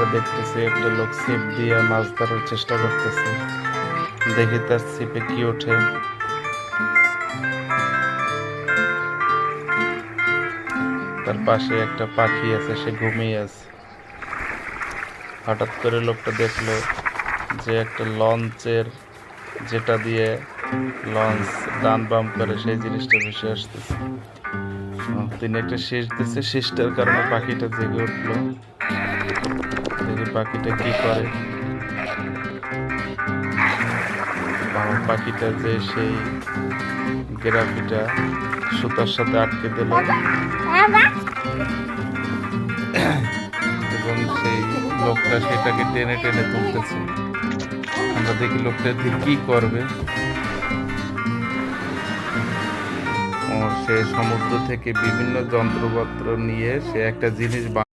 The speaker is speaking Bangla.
আমরা দেখতেছি একটা লোক ছিপ দিয়ে মাছ ধরার চেষ্টা করতেছে। দেখি তার ছিপে কি ওঠে। তার পাশে একটা পাখি আছে, সে ঘুমিয়ে আছে। হঠাৎ করে লোকটা দেখলো যে একটা লঞ্চের, যেটা দিয়ে লঞ্চ ডান বাম করে, সেই জিনিসটা ভেসে আসতেছে। তিনি একটা শীষ দিচ্ছে, শীষটার কারণে পাখিটা জেগে উঠলো। দেখি পাখিটা কি করে। পাখিটা যে সেই গ্রাফিটা সুতার সাথে আটকে দিল এবং সেই লোকটা সেটাকে টেনে টেনে তুলতেছে। আমরা দেখি লোকটা দিয়ে কি করবে। সে সমুদ্র থেকে বিভিন্ন যন্ত্রপত্র নিয়ে সে একটা জিনিস